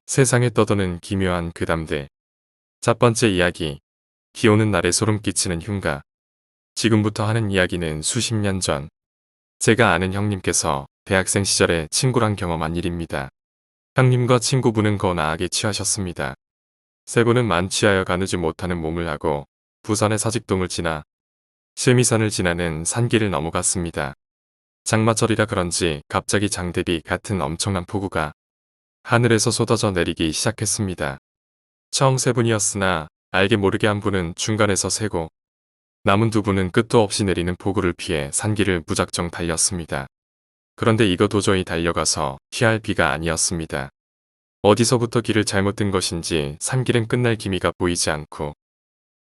세상에 떠도는 기묘한 괴담들. 첫 번째 이야기. 비 오는 날에 소름 끼치는 흉가. 지금부터 하는 이야기는 수십 년 전, 제가 아는 형님께서 대학생 시절에 친구랑 경험한 일입니다. 형님과 친구분은 거나하게 취하셨습니다. 세 분은 만취하여 가누지 못하는 몸을 하고 부산의 사직동을 지나 실미산을 지나는 산길을 넘어갔습니다. 장마철이라 그런지 갑자기 장대비 같은 엄청난 폭우가 하늘에서 쏟아져 내리기 시작했습니다. 처음 세 분이었으나 알게 모르게 한 분은 중간에서 세고 남은 두 분은 끝도 없이 내리는 폭우를 피해 산길을 무작정 달렸습니다. 그런데 이거 도저히 달려가서 피할 비가 아니었습니다. 어디서부터 길을 잘못 든 것인지 산길은 끝날 기미가 보이지 않고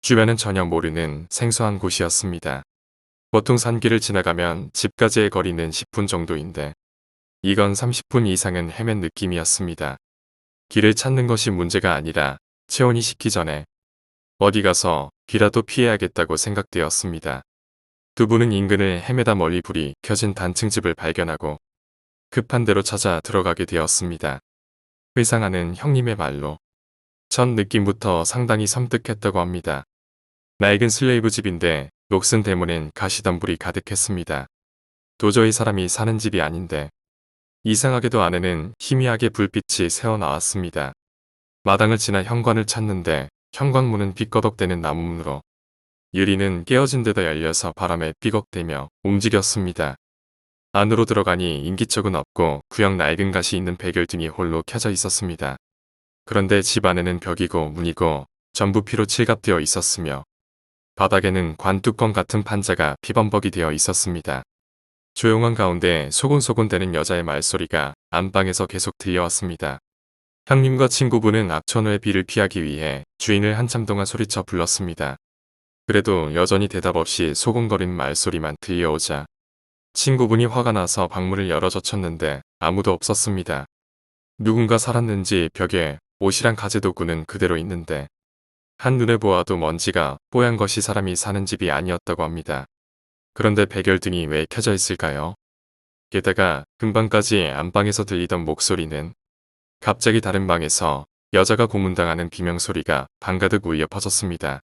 주변은 전혀 모르는 생소한 곳이었습니다. 보통 산길을 지나가면 집까지의 거리는 10분 정도인데 이건 30분 이상은 헤맨 느낌이었습니다. 길을 찾는 것이 문제가 아니라 체온이 식기 전에 어디 가서 비라도 피해야겠다고 생각되었습니다. 두 분은 인근을 헤매다 멀리 불이 켜진 단층집을 발견하고 급한 대로 찾아 들어가게 되었습니다. 회상하는 형님의 말로 첫 느낌부터 상당히 섬뜩했다고 합니다. 낡은 슬레이브 집인데 녹슨 대문엔 가시덤불이 가득했습니다. 도저히 사람이 사는 집이 아닌데 이상하게도 안에는 희미하게 불빛이 새어나왔습니다. 마당을 지나 현관을 찾는데 현관문은 삐꺼덕대는 나무문으로 유리는 깨어진 데다 열려서 바람에 삐걱대며 움직였습니다. 안으로 들어가니 인기척은 없고 구형 낡은 갓이 있는 백열등이 홀로 켜져 있었습니다. 그런데 집 안에는 벽이고 문이고 전부 피로 칠갑되어 있었으며 바닥에는 관뚜껑 같은 판자가 피범벅이 되어 있었습니다. 조용한 가운데 소곤소곤대는 여자의 말소리가 안방에서 계속 들려왔습니다. 형님과 친구분은 악천후의 비를 피하기 위해 주인을 한참 동안 소리쳐 불렀습니다. 그래도 여전히 대답 없이 소곤거리는 말소리만 들려오자 친구분이 화가 나서 방문을 열어 젖혔는데 아무도 없었습니다. 누군가 살았는지 벽에 옷이랑 가재도구는 그대로 있는데 한눈에 보아도 먼지가 뽀얀 것이 사람이 사는 집이 아니었다고 합니다. 그런데 백열등이 왜 켜져 있을까요? 게다가 금방까지 안방에서 들리던 목소리는 갑자기 다른 방에서 여자가 고문당하는 비명소리가 방가득 울려 퍼졌습니다.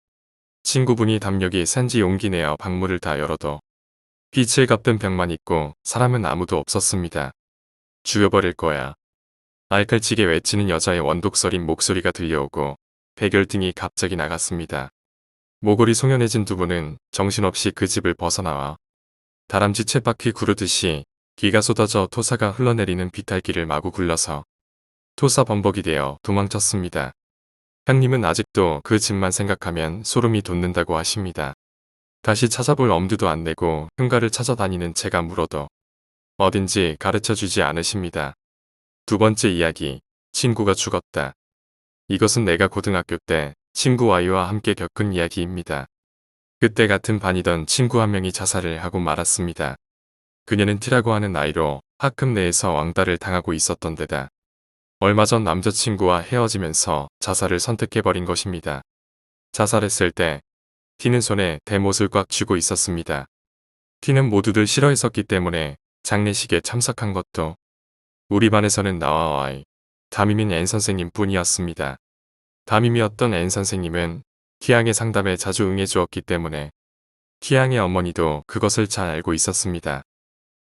친구분이 담력이 센지 용기 내어 방문을 다 열어도 빛을 갚던 벽만 있고 사람은 아무도 없었습니다. 죽여버릴 거야. 알칼치게 외치는 여자의 원독서린 목소리가 들려오고 백열등이 갑자기 나갔습니다. 모골이 송연해진 두 분은 정신없이 그 집을 벗어나와 다람쥐 쳇바퀴 구르듯이 기가 쏟아져 토사가 흘러내리는 비탈길을 마구 굴러서 토사 범벅이 되어 도망쳤습니다. 형님은 아직도 그 집만 생각하면 소름이 돋는다고 하십니다. 다시 찾아볼 엄두도 안 내고 흉가를 찾아다니는 제가 물어도 어딘지 가르쳐주지 않으십니다. 두 번째 이야기, 친구가 죽었다. 이것은 내가 고등학교 때 친구 아이와 함께 겪은 이야기입니다. 그때 같은 반이던 친구 한 명이 자살을 하고 말았습니다. 그녀는 T라고 하는 아이로 학급 내에서 왕따를 당하고 있었던 데다 얼마 전 남자친구와 헤어지면서 자살을 선택해버린 것입니다. 자살했을 때 T는 손에 대못을 꽉 쥐고 있었습니다. T는 모두들 싫어했었기 때문에 장례식에 참석한 것도 우리 반에서는 나와 Y, 담임인 N 선생님 뿐이었습니다. 담임이었던 N 선생님은 T양의 상담에 자주 응해주었기 때문에 T양의 어머니도 그것을 잘 알고 있었습니다.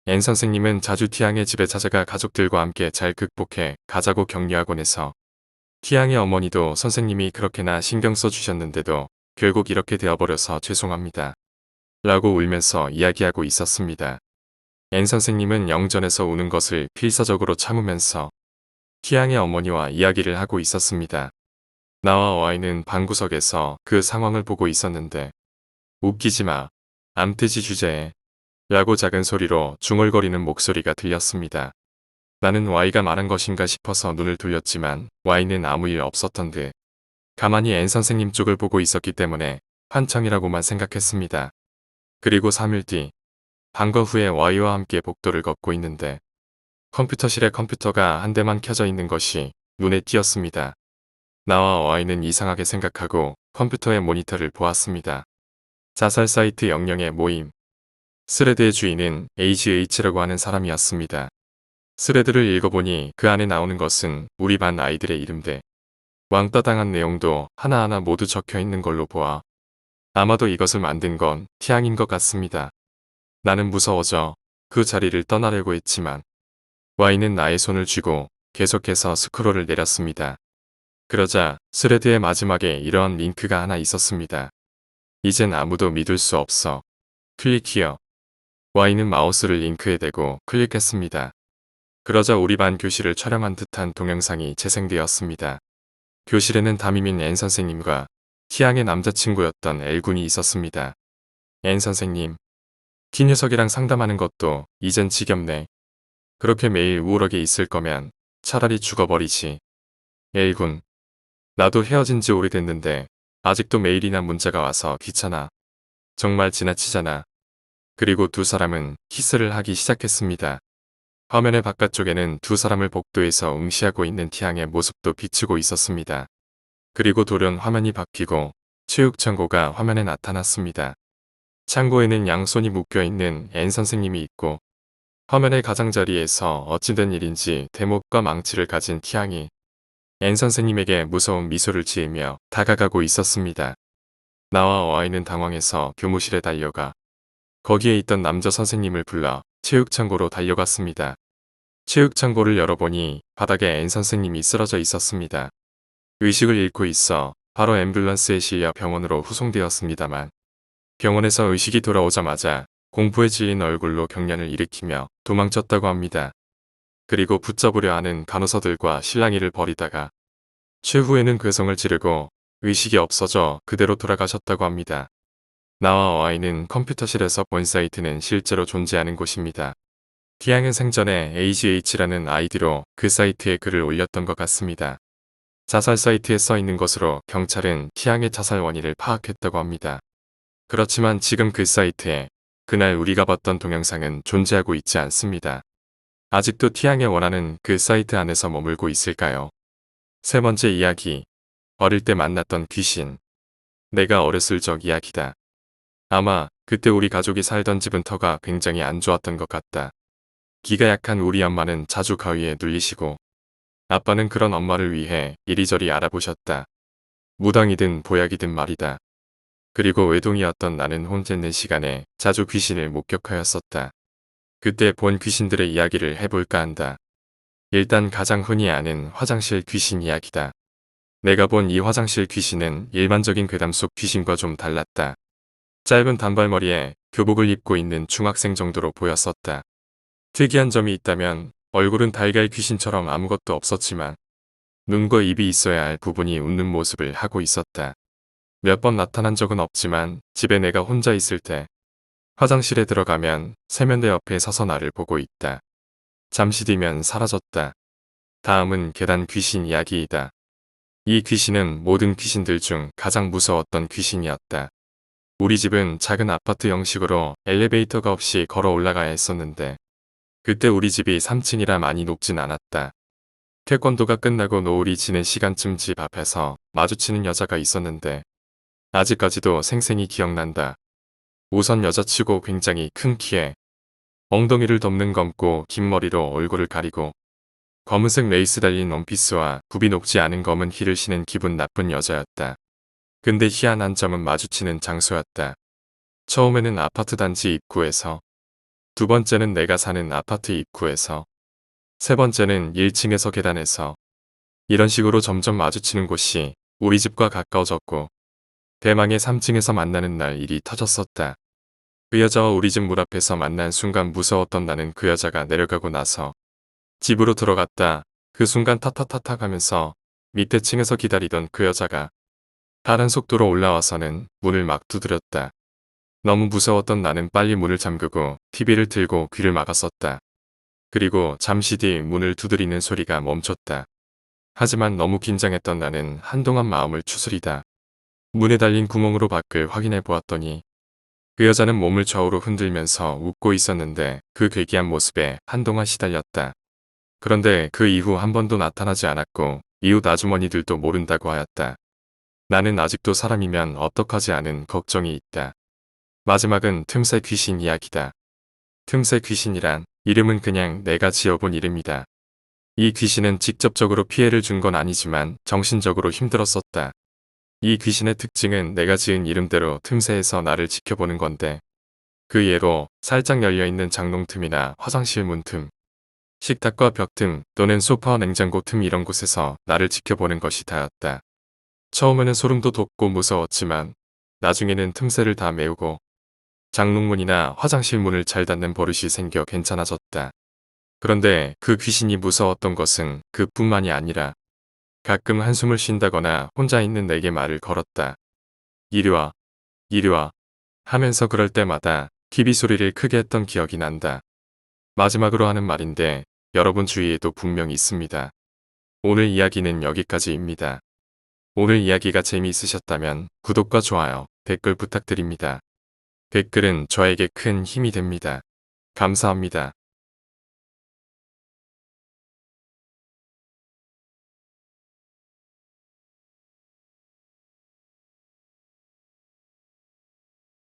N 선생님은 자주 T양의 집에 찾아가 가족들과 함께 잘 극복해 가자고 격려하곤 해서 T양의 어머니도 선생님이 그렇게나 신경 써주셨는데도 결국 이렇게 되어버려서 죄송합니다. 라고 울면서 이야기하고 있었습니다. N 선생님은 영전에서 우는 것을 필사적으로 참으면서 T양의 어머니와 이야기를 하고 있었습니다. 나와 Y는 방구석에서 그 상황을 보고 있었는데 웃기지 마. 암태지 주제에 라고 작은 소리로 중얼거리는 목소리가 들렸습니다. 나는 Y가 말한 것인가 싶어서 눈을 돌렸지만 Y는 아무 일 없었던 듯 가만히 N 선생님 쪽을 보고 있었기 때문에 환청이라고만 생각했습니다. 그리고 3일 뒤 방과 후에 Y와 함께 복도를 걷고 있는데 컴퓨터실에 컴퓨터가 한 대만 켜져 있는 것이 눈에 띄었습니다. 나와 Y는 이상하게 생각하고 컴퓨터의 모니터를 보았습니다. 자살 사이트 영영의 모임. 스레드의 주인은 HH라고 하는 사람이었습니다. 스레드를 읽어보니 그 안에 나오는 것은 우리 반 아이들의 이름들. 왕따 당한 내용도 하나하나 모두 적혀 있는 걸로 보아 아마도 이것을 만든 건 티앙인 것 같습니다. 나는 무서워져 그 자리를 떠나려고 했지만 Y는 나의 손을 쥐고 계속해서 스크롤을 내렸습니다. 그러자 스레드의 마지막에 이러한 링크가 하나 있었습니다. 이젠 아무도 믿을 수 없어. 클릭 히어. Y는 마우스를 링크에 대고 클릭했습니다. 그러자 우리 반 교실을 촬영한 듯한 동영상이 재생되었습니다. 교실에는 담임인 N 선생님과 티앙의 남자친구였던 L군이 있었습니다. N 선생님, 키 녀석이랑 상담하는 것도 이젠 지겹네. 그렇게 매일 우울하게 있을 거면 차라리 죽어버리지. L군, 나도 헤어진 지 오래됐는데 아직도 메일이나 문자가 와서 귀찮아. 정말 지나치잖아. 그리고 두 사람은 키스를 하기 시작했습니다. 화면의 바깥쪽에는 두 사람을 복도에서 응시하고 있는 티앙의 모습도 비추고 있었습니다. 그리고 돌연 화면이 바뀌고 체육창고가 화면에 나타났습니다. 창고에는 양손이 묶여있는 N 선생님이 있고 화면의 가장자리에서 어찌된 일인지 대목과 망치를 가진 티앙이 N 선생님에게 무서운 미소를 지으며 다가가고 있었습니다. 나와 Y는 당황해서 교무실에 달려가 거기에 있던 남자 선생님을 불러 체육창고로 달려갔습니다. 체육창고를 열어보니 바닥에 N 선생님이 쓰러져 있었습니다. 의식을 잃고 있어 바로 앰뷸런스에 실려 병원으로 후송되었습니다만 병원에서 의식이 돌아오자마자 공포에 질린 얼굴로 경련을 일으키며 도망쳤다고 합니다. 그리고 붙잡으려 하는 간호사들과 실랑이를 벌이다가 최후에는 괴성을 지르고 의식이 없어져 그대로 돌아가셨다고 합니다. 나와 Y는 컴퓨터실에서 본 사이트는 실제로 존재하는 곳입니다. 티앙은 생전에 AGH라는 아이디로 그 사이트에 글을 올렸던 것 같습니다. 자살 사이트에 써 있는 것으로 경찰은 티앙의 자살 원인을 파악했다고 합니다. 그렇지만 지금 그 사이트에 그날 우리가 봤던 동영상은 존재하고 있지 않습니다. 아직도 티앙의 원한은 그 사이트 안에서 머물고 있을까요? 세 번째 이야기. 어릴 때 만났던 귀신. 내가 어렸을 적 이야기다. 아마 그때 우리 가족이 살던 집은 터가 굉장히 안 좋았던 것 같다. 기가 약한 우리 엄마는 자주 가위에 눌리시고 아빠는 그런 엄마를 위해 이리저리 알아보셨다. 무당이든 보약이든 말이다. 그리고 외동이었던 나는 혼자 있는 시간에 자주 귀신을 목격하였었다. 그때 본 귀신들의 이야기를 해볼까 한다. 일단 가장 흔히 아는 화장실 귀신 이야기다. 내가 본 이 화장실 귀신은 일반적인 괴담 속 귀신과 좀 달랐다. 짧은 단발머리에 교복을 입고 있는 중학생 정도로 보였었다. 특이한 점이 있다면 얼굴은 달걀 귀신처럼 아무것도 없었지만 눈과 입이 있어야 할 부분이 웃는 모습을 하고 있었다. 몇 번 나타난 적은 없지만 집에 내가 혼자 있을 때 화장실에 들어가면 세면대 옆에 서서 나를 보고 있다. 잠시 뒤면 사라졌다. 다음은 계단 귀신 이야기이다. 이 귀신은 모든 귀신들 중 가장 무서웠던 귀신이었다. 우리 집은 작은 아파트 형식으로 엘리베이터가 없이 걸어 올라가야 했었는데 그때 우리 집이 3층이라 많이 높진 않았다. 태권도가 끝나고 노을이 지는 시간쯤 집 앞에서 마주치는 여자가 있었는데 아직까지도 생생히 기억난다. 우선 여자치고 굉장히 큰 키에 엉덩이를 덮는 검고 긴 머리로 얼굴을 가리고 검은색 레이스 달린 원피스와 굽이 높지 않은 검은 힐을 신은 기분 나쁜 여자였다. 근데 희한한 점은 마주치는 장소였다. 처음에는 아파트 단지 입구에서, 두 번째는 내가 사는 아파트 입구에서, 세 번째는 1층에서 계단에서 이런 식으로 점점 마주치는 곳이 우리 집과 가까워졌고 대망의 3층에서 만나는 날 일이 터졌었다. 그 여자와 우리 집 문 앞에서 만난 순간 무서웠던 나는 그 여자가 내려가고 나서 집으로 들어갔다. 그 순간 타타타타 하면서 밑에 층에서 기다리던 그 여자가 다른 속도로 올라와서는 문을 막 두드렸다. 너무 무서웠던 나는 빨리 문을 잠그고 TV를 틀고 귀를 막았었다. 그리고 잠시 뒤 문을 두드리는 소리가 멈췄다. 하지만 너무 긴장했던 나는 한동안 마음을 추스리다. 문에 달린 구멍으로 밖을 확인해 보았더니 그 여자는 몸을 좌우로 흔들면서 웃고 있었는데 그 괴기한 모습에 한동안 시달렸다. 그런데 그 이후 한 번도 나타나지 않았고 이웃 아주머니들도 모른다고 하였다. 나는 아직도 사람이면 어떡하지 않은 걱정이 있다. 마지막은 틈새 귀신 이야기다. 틈새 귀신이란 이름은 그냥 내가 지어본 이름이다. 이 귀신은 직접적으로 피해를 준 건 아니지만 정신적으로 힘들었었다. 이 귀신의 특징은 내가 지은 이름대로 틈새에서 나를 지켜보는 건데, 그 예로 살짝 열려있는 장롱 틈이나 화장실 문 틈, 식탁과 벽 틈 또는 소파와 냉장고 틈 이런 곳에서 나를 지켜보는 것이 다였다. 처음에는 소름도 돋고 무서웠지만 나중에는 틈새를 다 메우고 장롱문이나 화장실 문을 잘 닫는 버릇이 생겨 괜찮아졌다. 그런데 그 귀신이 무서웠던 것은 그뿐만이 아니라 가끔 한숨을 쉰다거나 혼자 있는 내게 말을 걸었다. 이리 와, 이리 와 하면서 그럴 때마다 기비 소리를 크게 했던 기억이 난다. 마지막으로 하는 말인데 여러분 주위에도 분명히 있습니다. 오늘 이야기는 여기까지입니다. 오늘 이야기가 재미있으셨다면 구독과 좋아요, 댓글 부탁드립니다. 댓글은 저에게 큰 힘이 됩니다. 감사합니다.